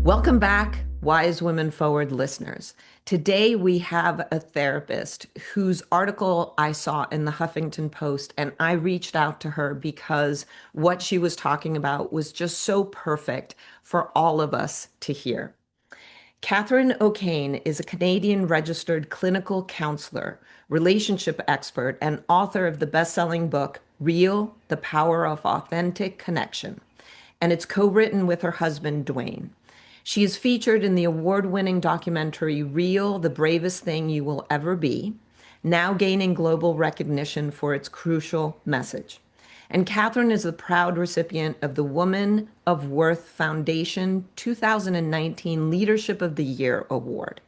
Welcome back, Wise Women Forward listeners. Today we have a therapist whose article I saw in the Huffington Post, and I reached out to her because what she was talking about was just so perfect for all of us to hear. Catherine O'Kane is a Canadian registered clinical counselor, relationship expert, and author of the best-selling book, Real: The Power of Authentic Connection, and it's co-written with her husband, Duane. She is featured in the award-winning documentary Real: The Bravest Thing You Will Ever Be, now gaining global recognition for its crucial message. And Catherine is the proud recipient of the Woman of Worth Foundation 2019 Leadership of the Year Award.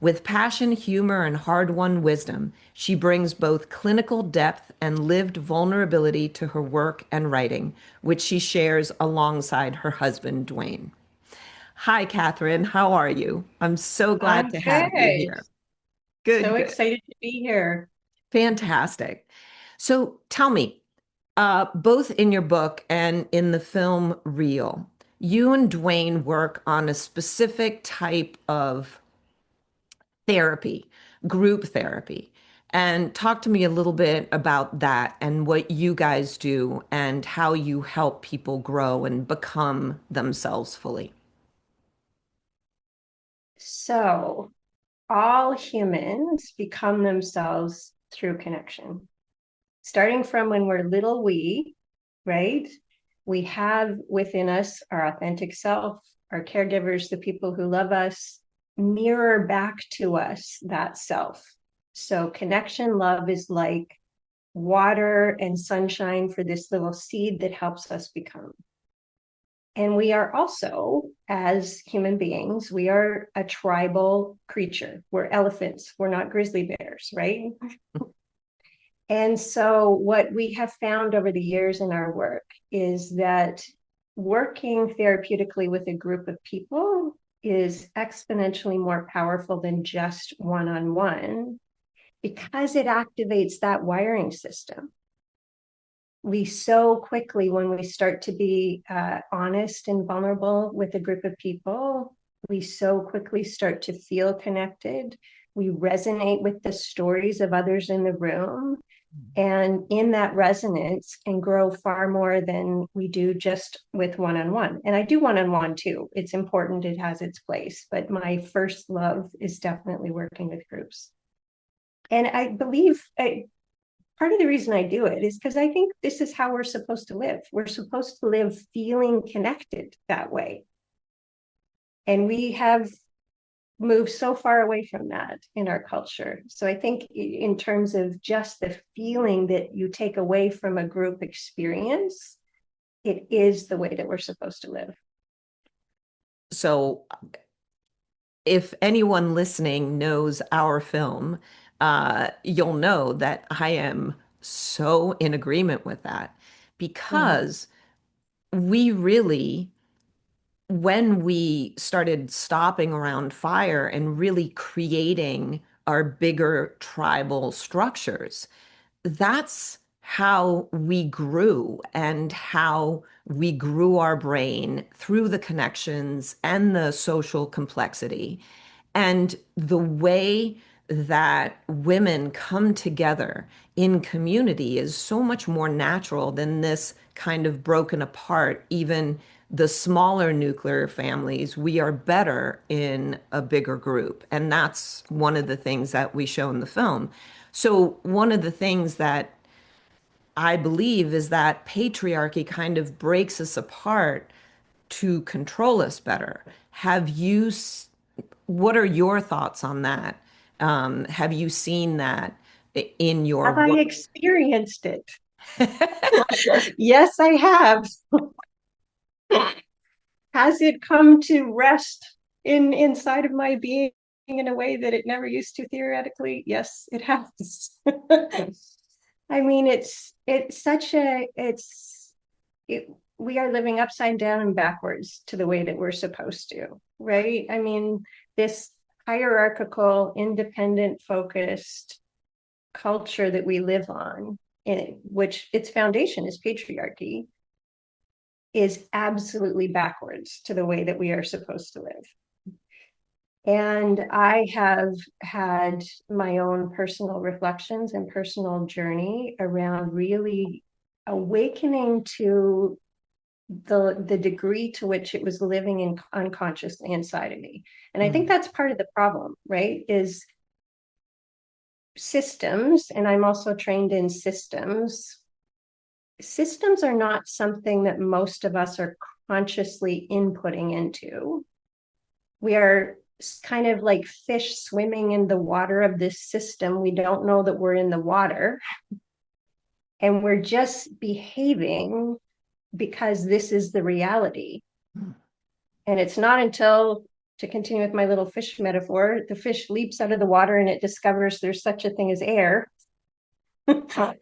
With passion, humor, and hard-won wisdom, she brings both clinical depth and lived vulnerability to her work and writing, which she shares alongside her husband, Duane. Hi, Catherine. How are you? I'm so glad I'm to have you good. here. So Good, good. excited to be here. Fantastic. So tell me, both in your book and in the film Real, you and Duane work on a specific type of therapy, group therapy. And talk to me a little bit about that and what you guys do and how you help people grow and become themselves fully. So, all humans become themselves through connection. Starting from when we're little, right? We have within us our authentic self, our caregivers, the people who love us, mirror back to us that self. So, connection love is like water and sunshine for this little seed that helps us become. And we are also, as human beings, we are a tribal creature. We're elephants. We're not grizzly bears, right? And so, what we have found over the years in our work is that working therapeutically with a group of people is exponentially more powerful than just one on one because it activates that wiring system. We so quickly, when we start to be honest and vulnerable with a group of people, we so quickly start to feel connected. We resonate with the stories of others in the room, and in that resonance and grow far more than we do just with one-on-one. And I do one-on-one too. It's important, it has its place, but my first love is definitely working with groups. And I believe part of the reason I do it is because I think this is how we're supposed to live. We're supposed to live feeling connected that way. And we have moved so far away from that in our culture. So I think in terms of just the feeling that you take away from a group experience, it is the way that we're supposed to live. So if anyone listening knows our film, you'll know that I am so in agreement with that Mm-hmm. because we really, when we started stopping around fire and really creating our bigger tribal structures, that's how we grew and how we grew our brain through the connections and the social complexity. And the way that women come together in community is so much more natural than this kind of broken apart. Even the smaller nuclear families, we are better in a bigger group. And that's one of the things that we show in the film. So, one of the things that I believe is that patriarchy kind of breaks us apart to control us better. What are your thoughts on that? Have you seen that in your Have I work? experienced it? Yes, I have. Has it come to rest inside of my being in a way that it never used to theoretically? Yes, it has. I mean, it's such a it's it, we are living upside down and backwards to the way that we're supposed to, right? I mean, this hierarchical, independent, focused culture that we live on, which its foundation is patriarchy, is absolutely backwards to the way that we are supposed to live. And I have had my own personal reflections and personal journey around really awakening to the degree to which it was living in unconsciously inside of me. And I think Mm, that's part of the problem, right? Is systems, and I'm also trained in systems. Systems are not something that most of us are consciously inputting into. We are kind of like fish swimming in the water of this system. We don't know that we're in the water, and we're just behaving because this is the reality. mm. And it's not until, to continue with my little fish metaphor, the fish leaps out of the water and it discovers there's such a thing as air.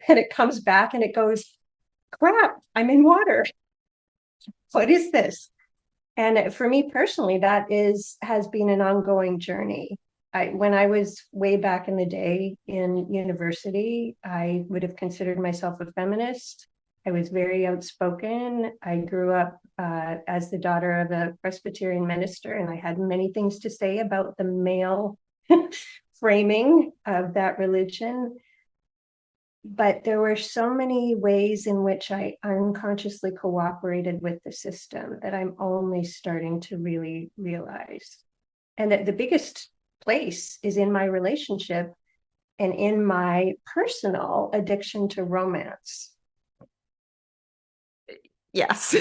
And it comes back and it goes, crap, I'm in water. What is this? And for me personally, that has been an ongoing journey. When I was way back in the day in university, I would have considered myself a feminist. I was very outspoken. I grew up as the daughter of a Presbyterian minister, and I had many things to say about the male framing of that religion. But there were so many ways in which I unconsciously cooperated with the system that I'm only starting to really realize. And that the biggest place is in my relationship and in my personal addiction to romance. Yes.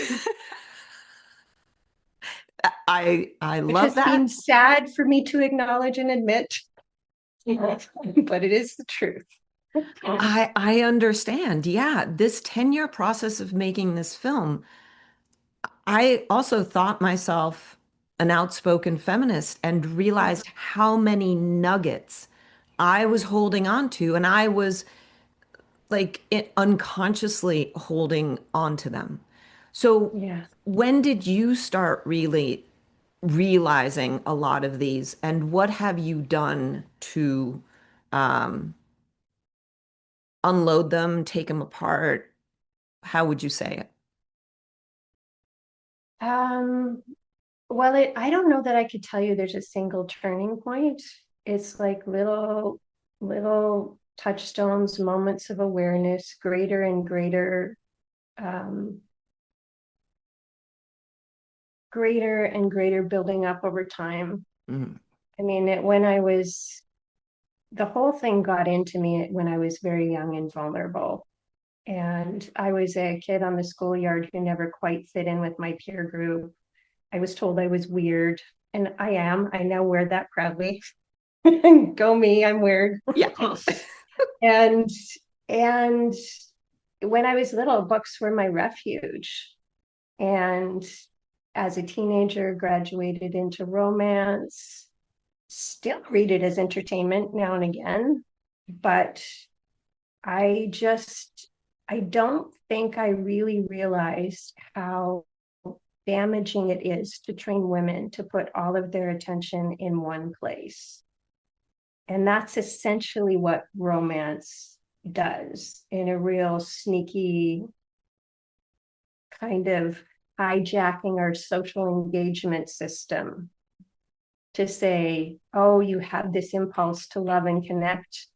I Which love has that. been sad for me to acknowledge and admit, but it is the truth. I understand. Yeah, this 10-year process of making this film, I also thought myself an outspoken feminist and realized how many nuggets I was holding on to, and I was like unconsciously holding on to them. So Yeah. when did you start really realizing a lot of these, and what have you done to um, unload them, take them apart? How would you say it? Um, well, I don't know that I could tell you there's a single turning point. It's like little touchstones, moments of awareness, greater and um, greater and greater building up over time. Mm, I mean, the whole thing got into me when I was very young and vulnerable. And I was a kid on the schoolyard who never quite fit in with my peer group. I was told I was weird, and I am. I now wear that proudly. Go me, I'm weird. yeah. and and when I was little, books were my refuge. And as a teenager, graduated into romance. Still read it as entertainment now and again, but I just I don't think I really realized how damaging it is to train women to put all of their attention in one place. And that's essentially what romance does in a real sneaky kind of hijacking our social engagement system to say, oh, you have this impulse to love and connect,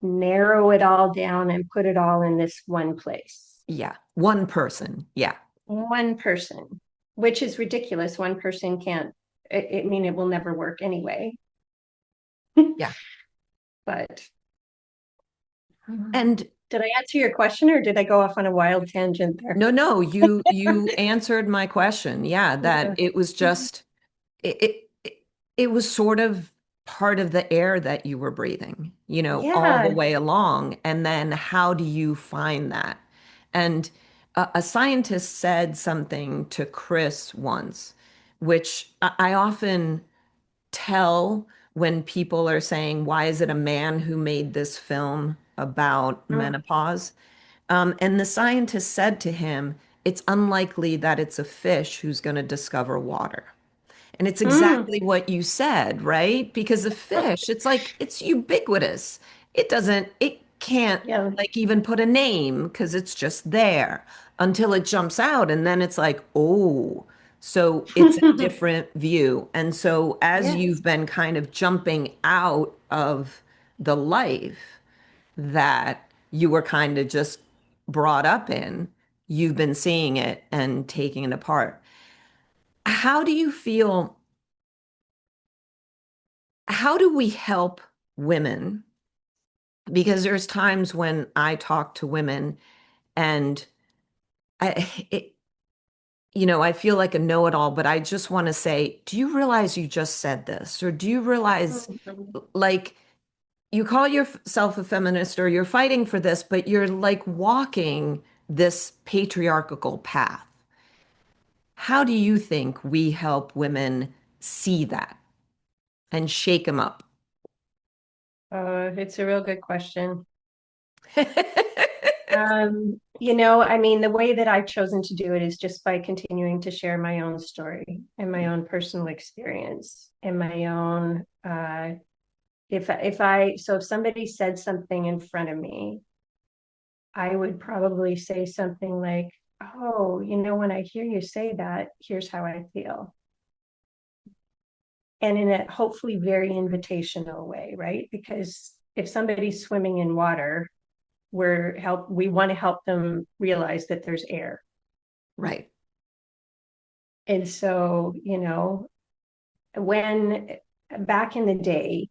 narrow it all down and put it all in this one place. Yeah. One person. Yeah. One person, which is ridiculous. One person can't, I mean, it will never work anyway. Yeah. But And did I answer your question or did I go off on a wild tangent there? no, no, you answered my question. Yeah, that Yeah. it was just it was sort of part of the air that you were breathing, all the Yeah. way along. And then how do you find that? And a scientist said something to Chris once, which I often tell when people are saying, why is it a man who made this film about Mm. menopause? And the scientist said to him, it's unlikely that it's a fish who's going to discover water. And it's Mm. exactly what you said, right? Because a fish, it's like it's ubiquitous. It doesn't, it can't Yeah. like even put a name because it's just there until it jumps out. And then it's like, oh, so it's a different view. And so as Yes. you've been kind of jumping out of the life that you were kind of just brought up in, you've been seeing it and taking it apart. How do you feel? How do we help women? Because there's times when I talk to women and it, I feel like a know-it-all, but I just want to say, do you realize you just said this? Or do you realize, Mhm. like, you call yourself a feminist or you're fighting for this, but you're like walking this patriarchal path. How do you think we help women see that and shake them up? It's a real good question. I mean, the way that I've chosen to do it is just by continuing to share my own story and my own personal experience and my own if somebody said something in front of me, I would probably say something like, "Oh, when I hear you say that, here's how I feel." And in a hopefully very invitational way, right? Because if somebody's swimming in water, we want to help them realize that there's air. Right. And so, when back in the day,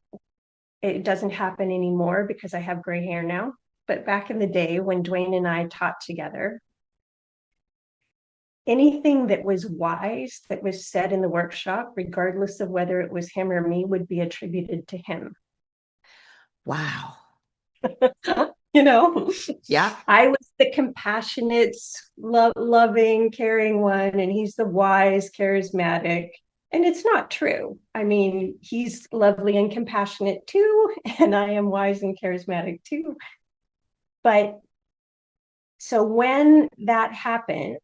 it doesn't happen anymore because I have gray hair now. But back in the day when Duane and I taught together, anything that was wise that was said in the workshop, regardless of whether it was him or me, would be attributed to him. Wow. you know, Yeah. I was the compassionate, loving, caring one, and he's the wise, charismatic. And it's not true. I mean, he's lovely and compassionate too, and I am wise and charismatic too. But so when that happened,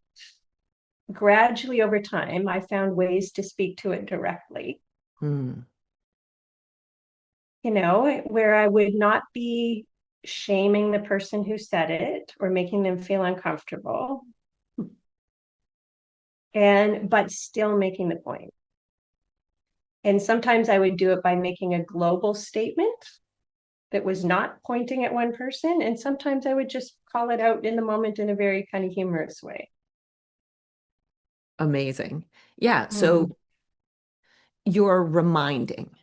gradually over time, I found ways to speak to it directly, Hmm. where I would not be shaming the person who said it or making them feel uncomfortable, but still making the point. And sometimes I would do it by making a global statement that was not pointing at one person. And sometimes I would just call it out in the moment in a very kind of humorous way. Amazing. Yeah. So Mm-hmm. you're reminding.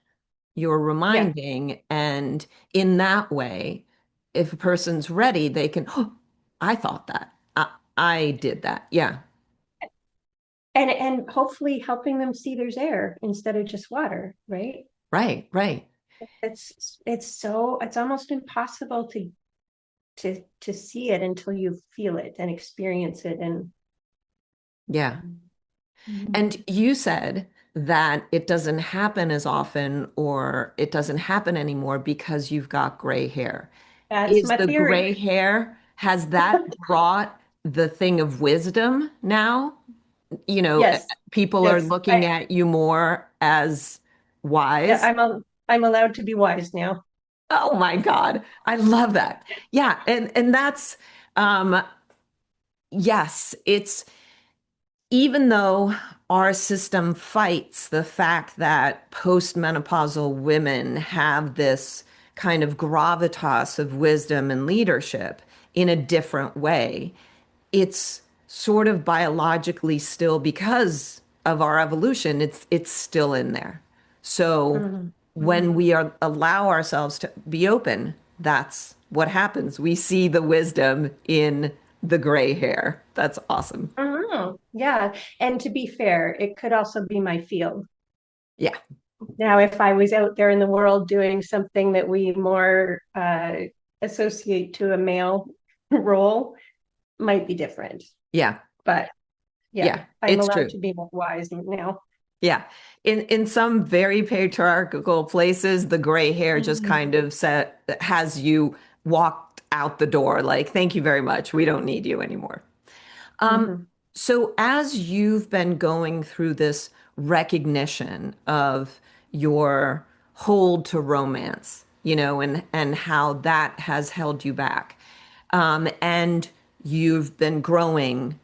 You're Yeah. reminding, and in that way, if a person's ready, they can, oh, I thought that. I did that. Yeah. And hopefully helping them see there's air instead of just water, right? Right, right. It's almost impossible to see it until you feel it and experience it and Yeah. Mhm. And you said that it doesn't happen as often or it doesn't happen anymore because you've got gray hair. That's Is my the theory. gray hair, has that brought the thing of wisdom now? Yes. People are Yes. looking at you more as Yeah, wise. I'm allowed to be wise now. Oh my God. I love that. Yeah. And that's um yes, it's even though our system fights the fact that postmenopausal women have this kind of gravitas of wisdom and leadership in a different way, it's sort of biologically still because of our evolution, it's still in there. So Mhm. when Mhm. we are allow ourselves to be open, that's what happens. We see the wisdom in the gray hair. That's awesome. Mhm. Yeah. And to be fair, it could also be my field. Yeah. Now, if I was out there in the world doing something that we more associate to a male role, might be different. Yeah. But yeah, Yeah. I'm It's allowed true. to be more wise now. Yeah. In some very patriarchal places, the gray hair just Mhm. kind of has you walked out the door like, thank you very much. We don't need you anymore. Um, Mhm. so as you've been going through this recognition of your hold to romance, and how that has held you back. And you've been growing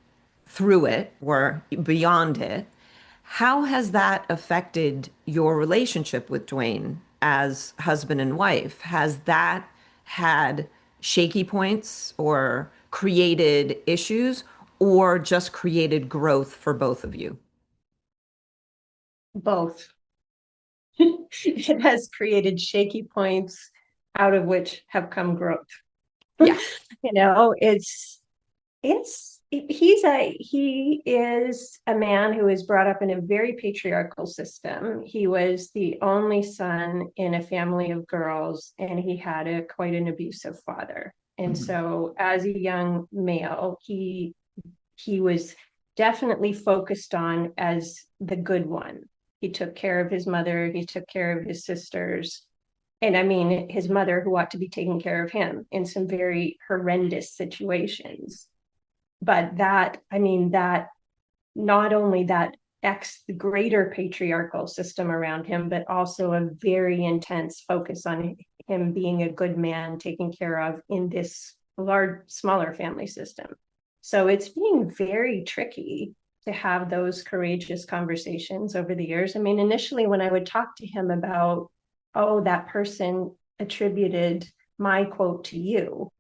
through it or beyond it. How has that affected your relationship with Duane as husband and wife? Has that had shaky points or created issues or just created growth for both of you? Both. It has created shaky points out of which have come growth. Yeah. He is a man who was brought up in a very patriarchal system. He was the only son in a family of girls, and he had quite an abusive father. And Mhm. so as a young male, he was definitely focused on as the good one. He took care of his mother, he took care of his sisters, and I mean his mother, who ought to be taking care of him in some very horrendous situations. But that not only that the greater patriarchal system around him, but also a very intense focus on him being a good man taken care of in this smaller family system. So it's being very tricky to have those courageous conversations over the years. I mean, initially when I would talk to him about, oh, that person attributed my quote to you,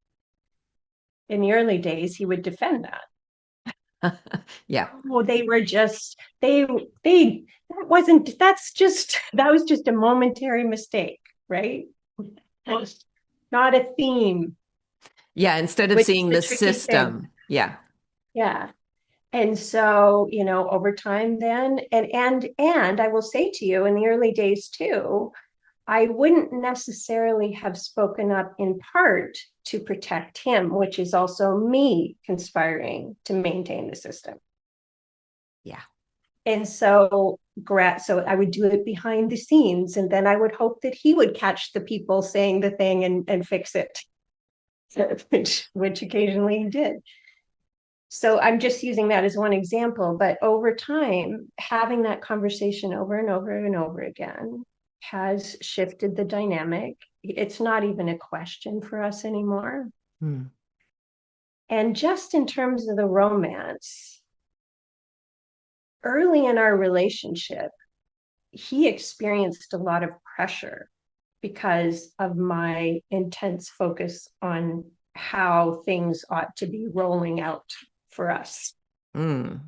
in the early days, he would defend that. Yeah. Oh, they were just that wasn't that was just a momentary mistake, right? Not a theme, Yeah. Instead of which is seeing the the tricky thing. system. Yeah. Yeah. And so, over time then, and I will say to you, in the early days too, I wouldn't necessarily have spoken up in part to protect him, which is also me conspiring to maintain the system. Yeah. And so I would do it behind the scenes, and then I would hope that he would catch the people saying the thing and fix it, which occasionally he did. So I'm just using that as one example, but over time, having that conversation over and over and over again has shifted the dynamic. It's not even a question for us anymore. Hmm. And just in terms of the romance, early in our relationship, he experienced a lot of pressure because of my intense focus on how things ought to be rolling out for us. Mm.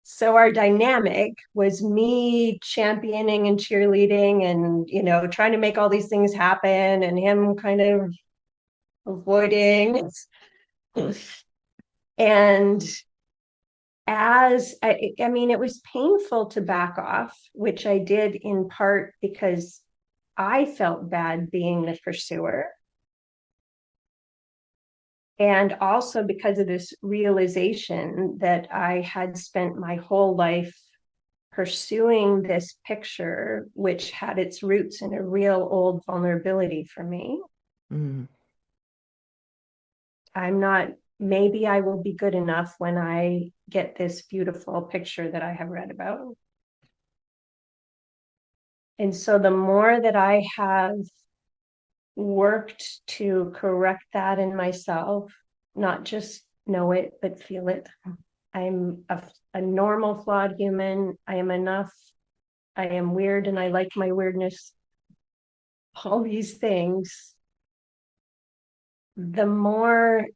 So our dynamic was me championing and cheerleading and, trying to make all these things happen, and him kind of avoiding. And I mean, it was painful to back off, which I did in part because I felt bad being the pursuer. And also because of this realization that I had spent my whole life pursuing this picture, which had its roots in a real old vulnerability for me. Mm. Maybe I will be good enough when I get this beautiful picture that I have read about. And so the more that I have worked to correct that in myself, not just know it, but feel it. I'm a normal, flawed human. I am enough. I am weird and I like my weirdness. All these things. The more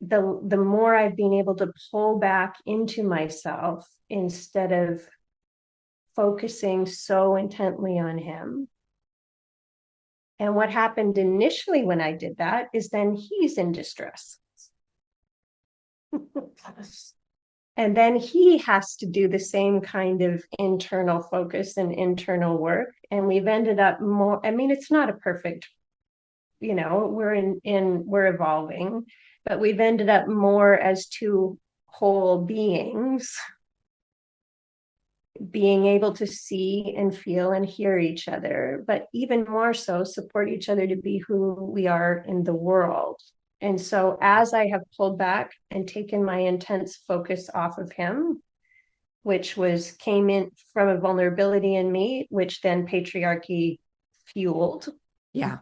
the more I've been able to pull back into myself instead of focusing so intently on him. And what happened initially when I did that is then he's in distress. And then he has to do the same kind of internal focus and internal work. And we've ended up more, I mean, it's not a perfect, we're evolving, but we've ended up more as two whole beings, being able to see and feel and hear each other, but even more so support each other to be who we are in the world. And so as I have pulled back and taken my intense focus off of him, which came in from a vulnerability in me, which then patriarchy fueled. Yeah.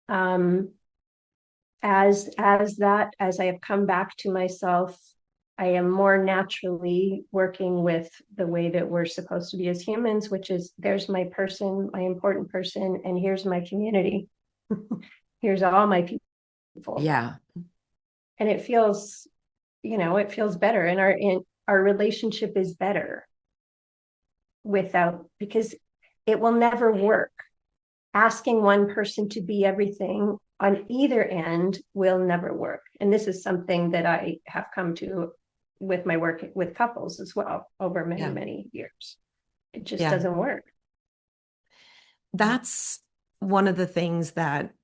Um, as I have come back to myself, I am more naturally working with the way that we're supposed to be as humans, which is there's my person, my important person, and here's my community. Here's all my people. Yeah. And it feels, it feels better. And our relationship is better without, because it will never work. Asking one person to be everything on either end will never work. And this is something that I have come to with my work with couples as well over many, Yeah. many years. It just Yeah. doesn't work. That's one of the things that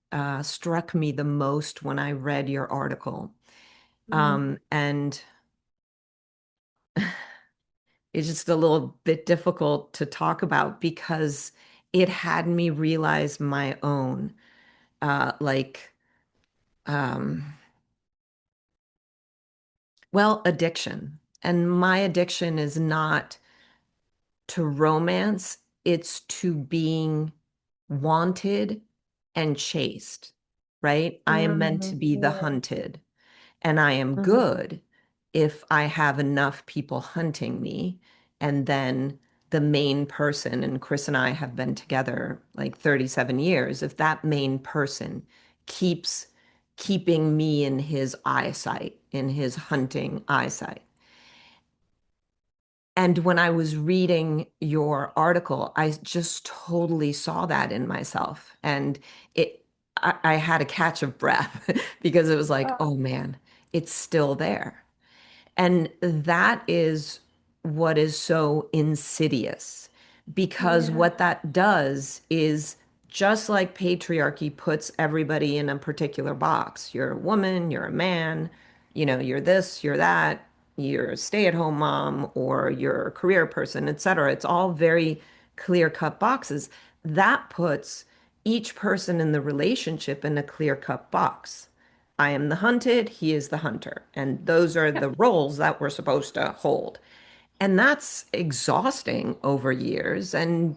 struck me the most when I read your article. Mm-hmm. And it's just a little bit difficult to talk about because it had me realize my own, like, um, well, addiction. And my addiction is not to romance, it's to being wanted and chased, right? I am meant to be the Yeah. hunted, and I am Mm-hmm. good if I have enough people hunting me. And then the main person, and Chris and I have been together like 37 years, if that main person keeps keeping me in his eyesight, in his hunting eyesight. And when I was reading your article, I just totally saw that in myself. And I had a catch of breath because it was like, Oh, oh man, it's still there. And that is what is so insidious, because yeah. what that does is just like patriarchy puts everybody in a particular box. You're a woman, you're a man, you're this, you're that, you're a stay-at-home mom, or you're a career person, etc. It's all very clear-cut boxes. That puts each person in the relationship in a clear-cut box. I am the hunted, he is the hunter. And those are Yep. the roles that we're supposed to hold. And that's exhausting over years and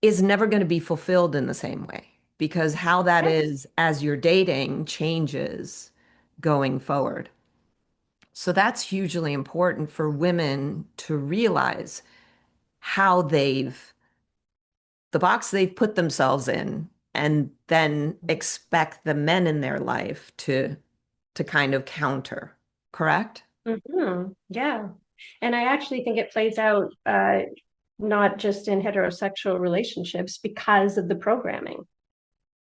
is never going to be fulfilled in the same way, because how that Yep. is as you're dating changes going forward. So that's hugely important for women to realize how the box they've put themselves in, and then expect the men in their life to kind of counter, correct? Yeah. And I actually think it plays out not just in heterosexual relationships because of the programming.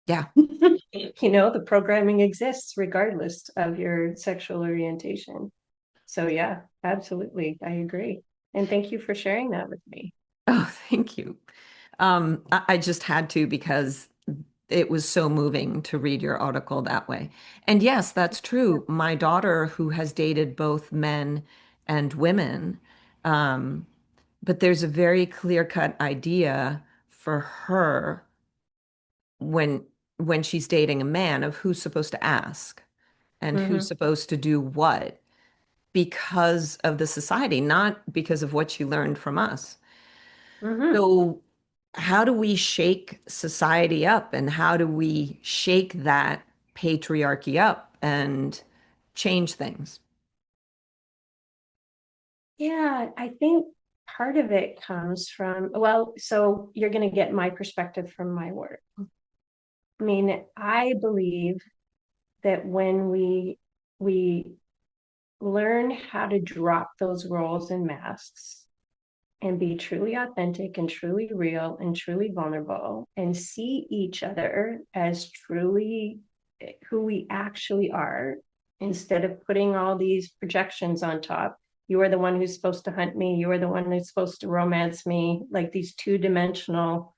Yeah. The programming exists regardless of your sexual orientation. So, yeah, absolutely. I agree. And thank you for sharing that with me. Oh, thank you. I just had to because it was so moving to read your article that way. And yes, that's true. My daughter, who has dated both men and women, um, but there's a very clear-cut idea for her when when she's dating a man of who's supposed to ask and who's Mm-hmm. supposed to do what, because of the society, not because of what she learned from us. Mm-hmm. So, how do we shake society up, and how do we shake that patriarchy up and change things? Yeah, I think part of it comes from, well, so you're going to get my perspective from my work. I mean, I believe that when we learn how to drop those roles and masks and be truly authentic and truly real and truly vulnerable and see each other as truly who we actually are, instead of putting all these projections on top. You are the one who's supposed to hunt me, you are the one who's supposed to romance me, like these two-dimensional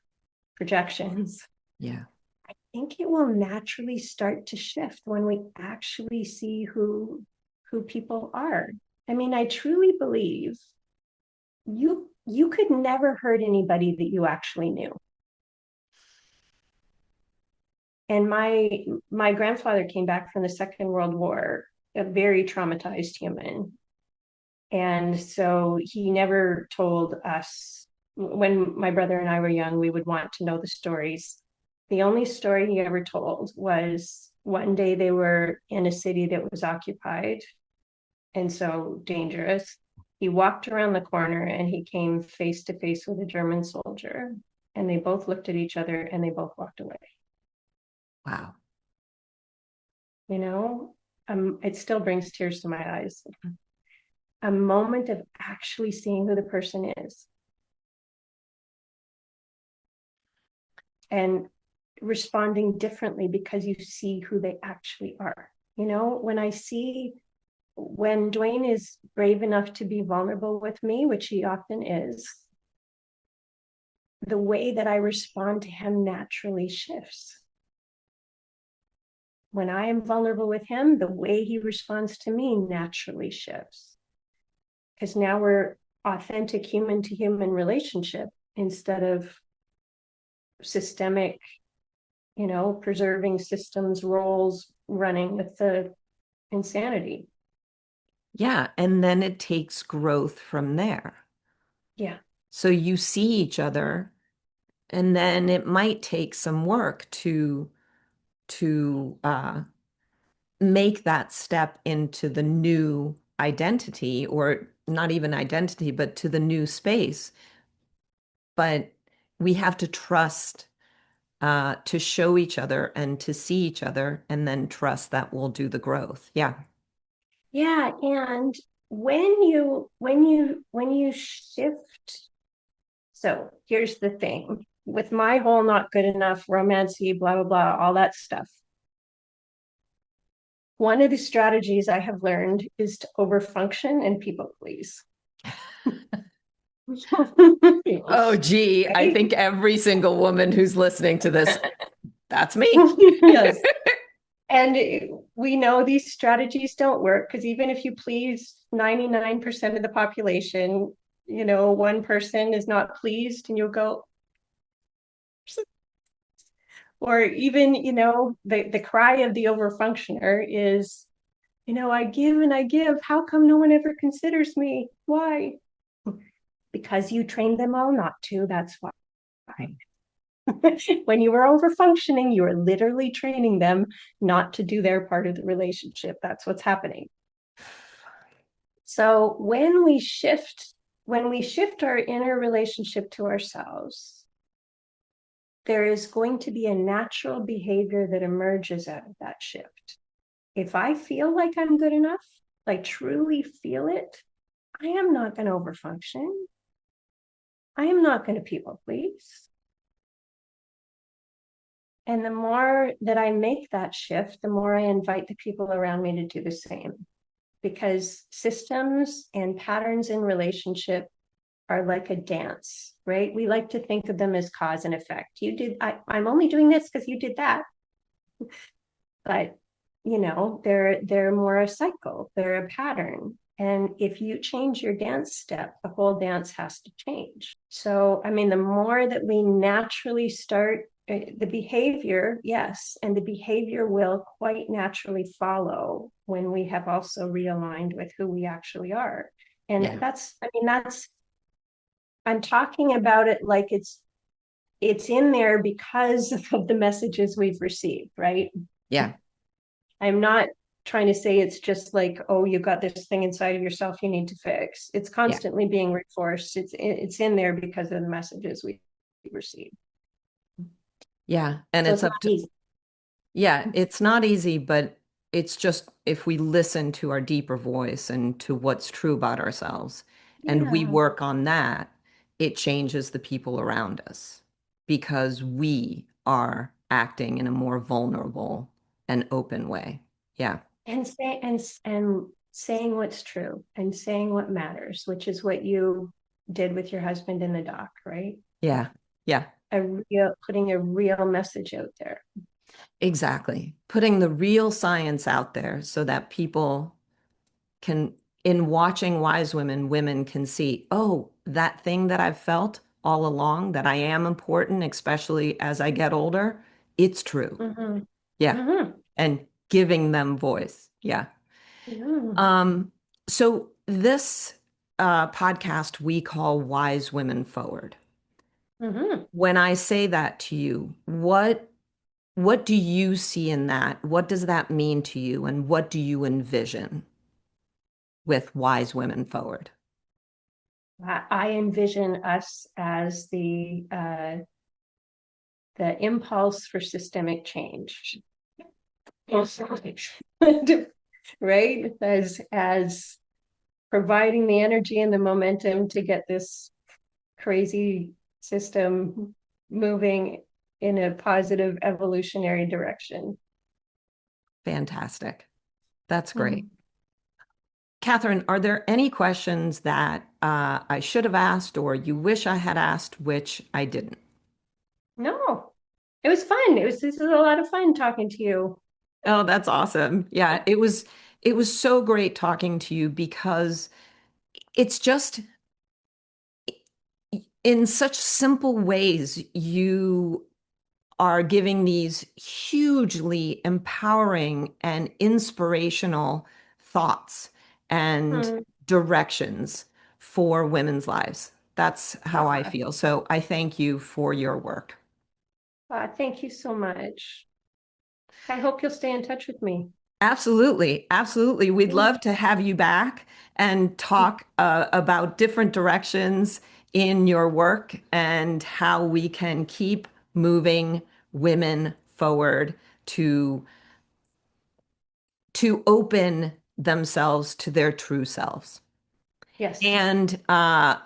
projections. Yeah. I think it will naturally start to shift when we actually see who people are. I mean, I truly believe you could never hurt anybody that you actually knew. And my grandfather came back from the Second World War, a very traumatized human. And so he never told us when my brother and I were young, we would want to know the stories. The only story he ever told was one day they were in a city that was occupied and so dangerous. He walked around the corner and he came face to face with a German soldier, and they both looked at each other and they both walked away. Wow. You know, it still brings tears to my eyes. A moment of actually seeing who the person is and responding differently because you see who they actually are. You know, when Duane is brave enough to be vulnerable with me, which he often is, the way that I respond to him naturally shifts. When I am vulnerable with him, the way he responds to me naturally shifts. Because now we're authentic human to human relationship instead of systemic, preserving systems, roles, running with the insanity. Yeah. And then it takes growth from there. Yeah. So you see each other, and then it might take some work to make that step into the new identity, or not even identity, but to the new space. But we have to trust to show each other and to see each other, and then trust that we'll do the growth. Yeah. Yeah. And when you shift, so here's the thing with my whole not good enough, romancy, blah, blah, blah, all that stuff. One of the strategies I have learned is to overfunction and people please. Oh, gee, I Right? think every single woman who's listening to this, that's me. Yes. And we know these strategies don't work because even if you please 99% of the population, one person is not pleased and you'll go, or even, the cry of the overfunctioner is, I give and I give. How come no one ever considers me? Why? Because you trained them all not to. That's why. When you were over functioning, you were literally training them not to do their part of the relationship. That's what's happening. So when we shift our inner relationship to ourselves, there is going to be a natural behavior that emerges out of that shift. If I feel like I'm good enough, like truly feel it, I am not going to overfunction. I am not going to people please. And the more that I make that shift, the more I invite the people around me to do the same. Because systems and patterns in relationship are like a dance, right? We like to think of them as cause and effect. I'm only doing this because you did that. But they're more a cycle, they're a pattern. And if you change your dance step, the whole dance has to change. So, I mean, the more that we naturally start the behavior, yes, and the behavior will quite naturally follow when we have also realigned with who we actually are. And Yeah. I'm talking about it like it's in there because of the messages we've received, right? Yeah. I'm not trying to say it's just like, oh, you got this thing inside of yourself you need to fix. It's Yeah. constantly being reinforced. It's in there because of the messages we receive. Yeah. And So it's it's not up to, easy. yeah, it's not easy, but it's just if we listen to our deeper voice and to what's true about ourselves, and we Yeah. work on that, it changes the people around us because we are acting in a more vulnerable and open way. Yeah. And saying what's true and saying what matters, which is what you did with your husband in the doc, right? Yeah. Yeah. Putting a real message out there. Exactly. Putting the real science out there so that people can, in watching wise women, women can see, oh, that thing that I've felt all along, that I am important, especially as I get older, it's true. Mm-hmm. Yeah. Mm-hmm. And giving them voice. Yeah. Yeah. So this podcast we call Wise Women Forward. Hmm. When I say that to you, what do you see in that? What does that mean to you? And what do you envision with Wise Women Forward? I envision us as the impulse for systemic change. Right? As providing the energy and the momentum to get this crazy system moving in a positive evolutionary direction. Fantastic. That's great. Mm. Catherine, are there any questions that I should have asked or you wish I had asked, which I didn't? No, it was fun. This is a lot of fun talking to you. Oh, that's awesome. Yeah, it was so great talking to you because it's just in such simple ways you are giving these hugely empowering and inspirational thoughts and Mm. directions for women's lives. That's how I Ah, feel. So I thank you for your work. thank you so much. I hope you'll stay in touch with me. Absolutely. Absolutely. We'd Mm. love to have you back and talk about different directions in your work and how we can keep moving women forward to to open themselves to their true selves. Yes. And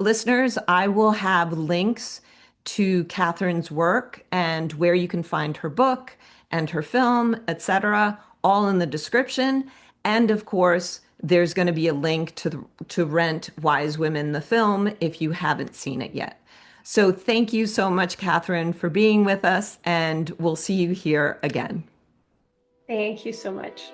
listeners, I will have links to Catherine's work and where you can find her book and her film, etc., all in the description. And of course, there's going to be a link to rent Wise Women the film if you haven't seen it yet. So thank you so much, Catherine, for being with us, and we'll see you here again. Thank you so much.